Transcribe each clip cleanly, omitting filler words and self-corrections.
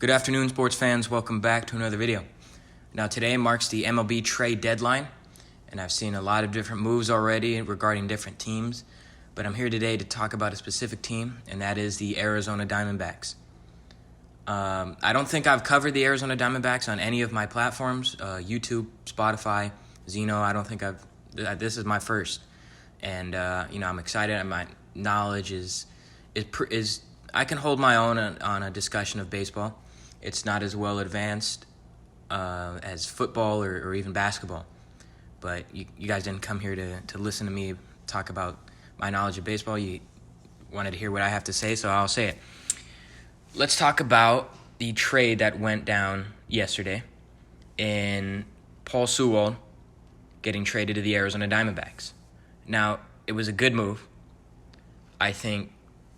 Good afternoon, sports fans. Welcome back to another video. Now, today marks the MLB trade deadline, and I've seen a lot of different moves already regarding different teams, but I'm here today to talk about a specific team, and that is the Arizona Diamondbacks. I don't think I've covered the Arizona Diamondbacks on any of my platforms, YouTube, Spotify, Zeno. I don't think this is my first, and I'm excited. My knowledge is I can hold my own on a discussion of baseball. It's not as well advanced as football or even basketball. But you guys didn't come here to listen to me talk about my knowledge of baseball. You wanted to hear what I have to say, so I'll say it. Let's talk about the trade that went down yesterday in Paul Sewald getting traded to the Arizona Diamondbacks. Now, it was a good move, I think,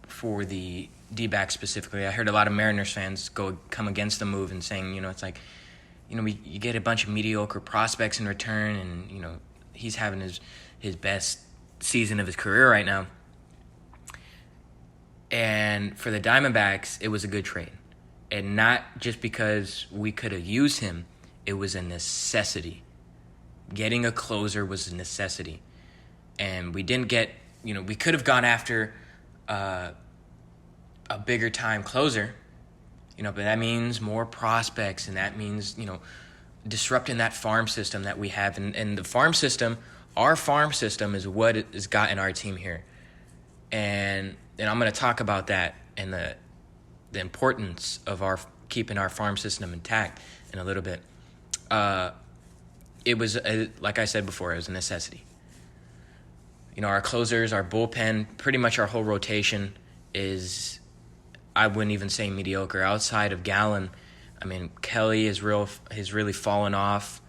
for the Dbacks specifically. I heard a lot of Mariners fans come against the move and saying, it's like, you get a bunch of mediocre prospects in return, and he's having his best season of his career right now. And for the Diamondbacks, it was a good trade, and not just because we could have used him. It was a necessity. Getting a closer was a necessity, and we didn't get. We could have gone after a bigger time closer, but that means more prospects, and that means, disrupting that farm system that we have. And the farm system, our farm system is what has gotten our team here. And I'm going to talk about that and the importance of keeping our farm system intact in a little bit. It was, like I said before, it was a necessity. Our closers, our bullpen, pretty much our whole rotation is, I wouldn't even say mediocre. Outside of Gallen, Kelly has really fallen off.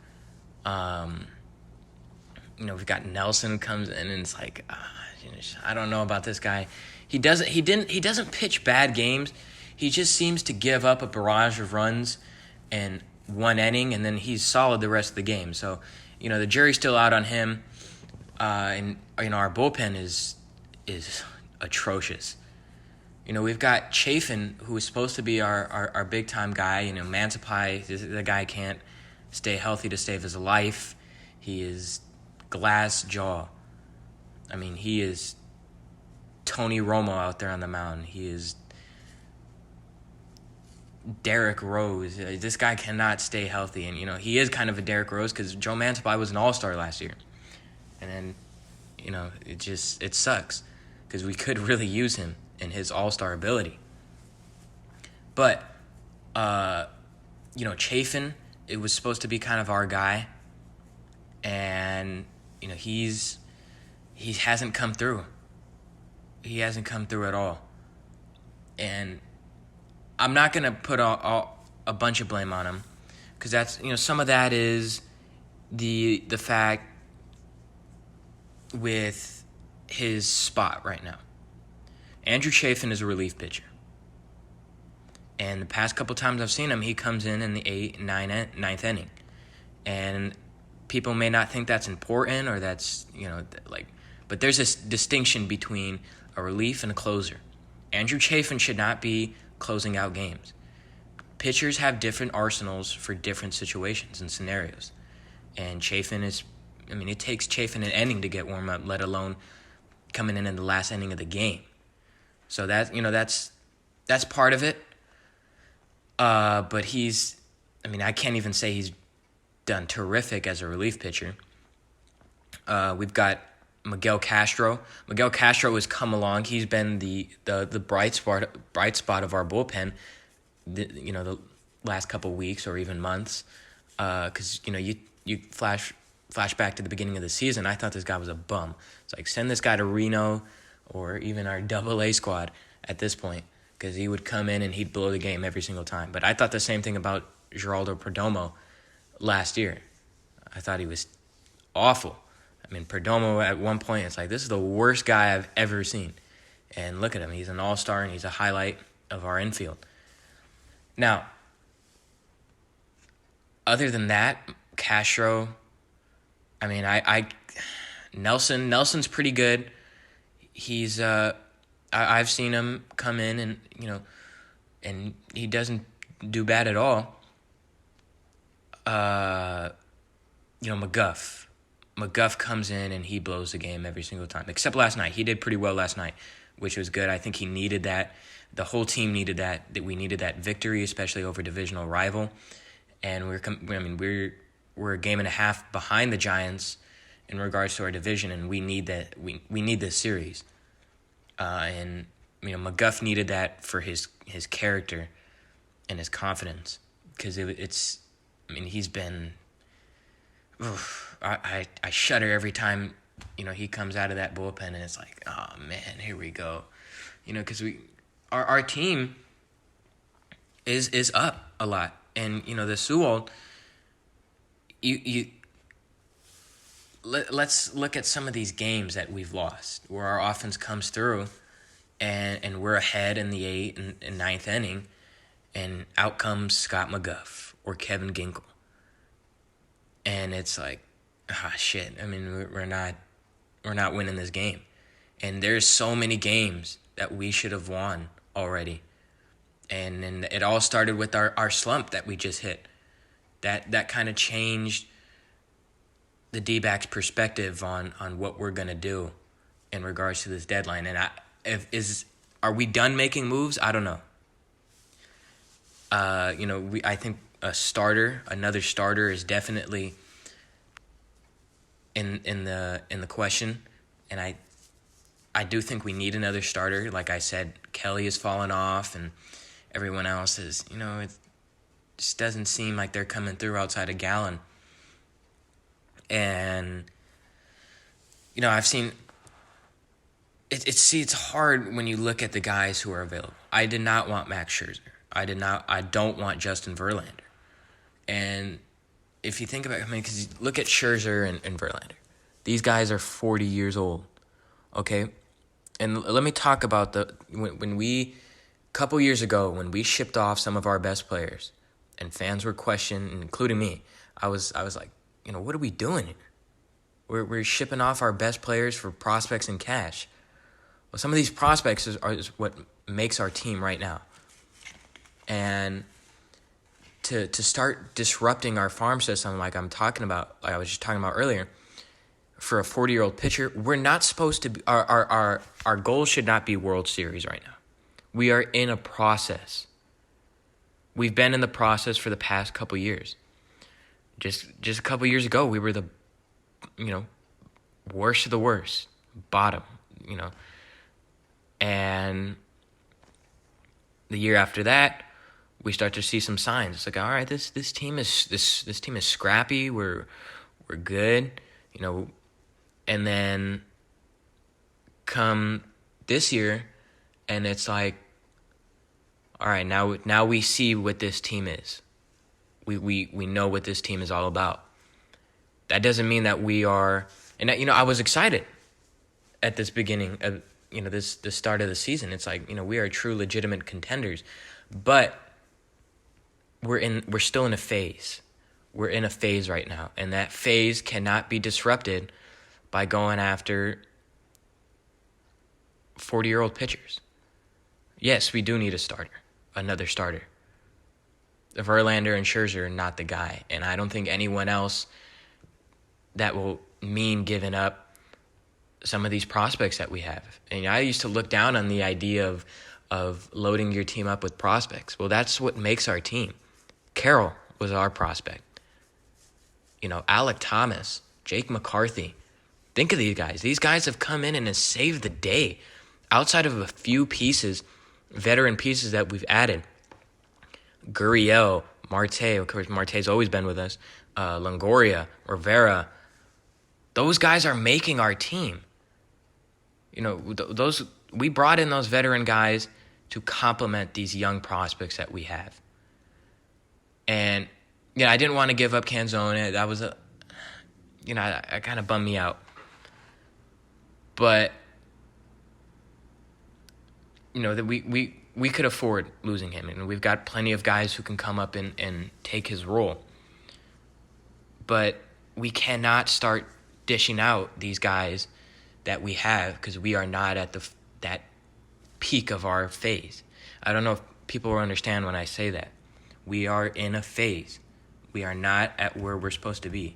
We've got Nelson comes in, and it's like, I don't know about this guy. He doesn't pitch bad games. He just seems to give up a barrage of runs in one inning, and then he's solid the rest of the game. So, the jury's still out on him. And our bullpen is atrocious. We've got Chafin, who is supposed to be our big-time guy. Mantiply, the guy can't stay healthy to save his life. He is glass jaw. He is Tony Romo out there on the mound. He is Derrick Rose. This guy cannot stay healthy. And, he is kind of a Derrick Rose because Joe Mantiply was an all-star last year. And then, it sucks because we could really use him and his all-star ability. But, Chafin, it was supposed to be kind of our guy. And, he hasn't come through. He hasn't come through at all. And I'm not going to put a bunch of blame on him because that's, some of that is the fact with his spot right now. Andrew Chafin is a relief pitcher. And the past couple times I've seen him, he comes in the 8th, 9th inning. And people may not think that's important or that's, but there's this distinction between a relief and a closer. Andrew Chafin should not be closing out games. Pitchers have different arsenals for different situations and scenarios. And Chafin is, it takes Chafin an inning to get warm up, let alone coming in the last inning of the game. So that's part of it. But he's, I can't even say he's done terrific as a relief pitcher. We've got Miguel Castro. Miguel Castro has come along. He's been the bright spot of our bullpen, the last couple weeks or even months. Because, you flash back to the beginning of the season, I thought this guy was a bum. It's like, send this guy to Reno or even our AA squad at this point, because he would come in and he'd blow the game every single time. But I thought the same thing about Geraldo Perdomo last year. I thought he was awful. Perdomo at one point, it's like, this is the worst guy I've ever seen. And look at him. He's an all-star, and he's a highlight of our infield. Now, other than that, Castro, Nelson's pretty good. He's I've seen him come in and he doesn't do bad at all, McGuff comes in and he blows the game every single time. Except last night. He did pretty well last night, which was good. I think he needed that. The whole team needed that. That we needed that victory, especially over divisional rival. And we're a game and a half behind the Giants in regards to our division, and we need that. We need this series. And McGuff needed that for his character and his confidence, because he's been. I shudder every time he comes out of that bullpen, and it's like, oh man, here we go, because our team is up a lot, and the Sewell. Let's look at some of these games that we've lost where our offense comes through, and we're ahead in the 8th and 9th inning, and out comes Scott McGuff or Kevin Ginkel. And it's like, shit. We're not winning this game. And there's so many games that we should have won already. And then it all started with our slump that we just hit. That kind of changed the Dbacks' perspective on what we're going to do in regards to this deadline. And are we done making moves? I don't know. I think another starter is definitely in the question, and I do think we need another starter. Like I said, Kelly has fallen off, and everyone else is. It just doesn't seem like they're coming through outside of Gallen. And I've seen. It's hard when you look at the guys who are available. I did not want Max Scherzer. I don't want Justin Verlander. And if you think about it, because look at Scherzer and Verlander. These guys are 40 years old, okay? And let me talk about when we, a couple years ago, when we shipped off some of our best players, and fans were questioning, including me, I was like, what are we doing here? We're shipping off our best players for prospects and cash. Well, some of these prospects is what makes our team right now. And to start disrupting our farm system like I was just talking about earlier, for a 40-year-old pitcher, we're not supposed to be, our goal should not be World Series right now. We are in a process. We've been in the process for the past couple years. Just a couple years ago, we were the, worst of the worst, bottom, and the year after that, we start to see some signs. It's like, all right, this team is scrappy. We're good, and then come this year, and it's like, all right, now we see what this team is. We know what this team is all about. That doesn't mean that we are, and I was excited at this beginning of the start of the season. It's like, we are true legitimate contenders, but we're still in a phase. We're in a phase right now, and that phase cannot be disrupted by going after 40-year-old pitchers. Yes, we do need another starter. Verlander and Scherzer are not the guy, and I don't think anyone else that will mean giving up some of these prospects that we have. And I used to look down on the idea of loading your team up with prospects. Well, that's what makes our team. Carroll was our prospect. Alec Thomas, Jake McCarthy. Think of these guys. These guys have come in and have saved the day. Outside of a few pieces, veteran pieces that we've added. Gurriel, Marte, of course, Marte's always been with us. Longoria, Rivera. Those guys are making our team. We brought in those veteran guys to complement these young prospects that we have. And I didn't want to give up Canzone. That was that kind of bummed me out. But that we could afford losing him, and we've got plenty of guys who can come up and take his role. But we cannot start dishing out these guys that we have, because we are not at that peak of our phase. I don't know if people will understand when I say that. We are in a phase. We are not at where we're supposed to be.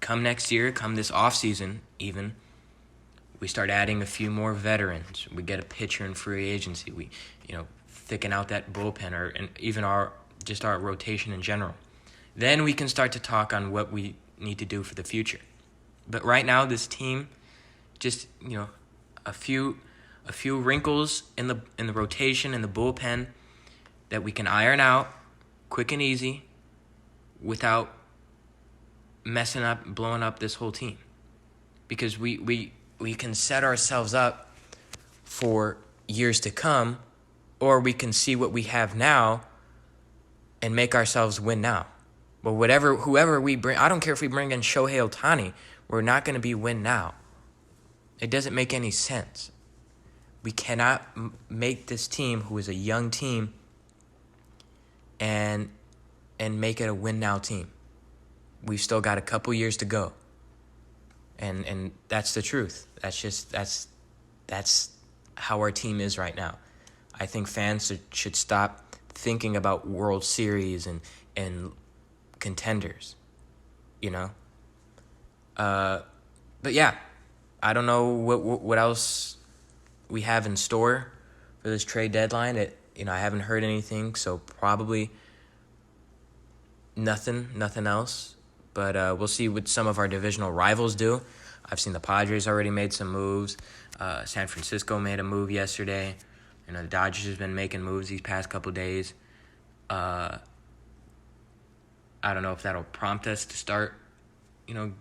Come next year, come this offseason even, we start adding a few more veterans. We get a pitcher in free agency. We, thicken out that bullpen and even our rotation in general. Then we can start to talk on what we need to do for the future. But right now, this team, just a few wrinkles in the rotation in the bullpen that we can iron out quick and easy without messing up, blowing up this whole team. Because we can set ourselves up for years to come, or we can see what we have now and make ourselves win now. But whoever we bring, I don't care if we bring in Shohei Ohtani, we're not going to be win now. It doesn't make any sense. We cannot make this team, who is a young team, and make it a win now team. We've still got a couple years to go. And that's the truth. That's how our team is right now. I think fans should stop thinking about World Series and contenders, But yeah, I don't know what else we have in store for this trade deadline. I haven't heard anything, so probably nothing else. But we'll see what some of our divisional rivals do. I've seen the Padres already made some moves. San Francisco made a move yesterday. The Dodgers has been making moves these past couple days. I don't know if that'll prompt us to start,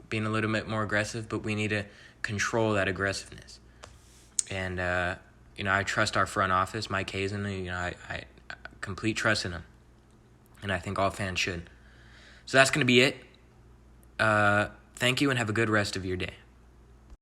being a little bit more aggressive, but we need to control that aggressiveness. And, I trust our front office, Mike Hazen. I complete trust in him. And I think all fans should. So that's going to be it. Thank you and have a good rest of your day.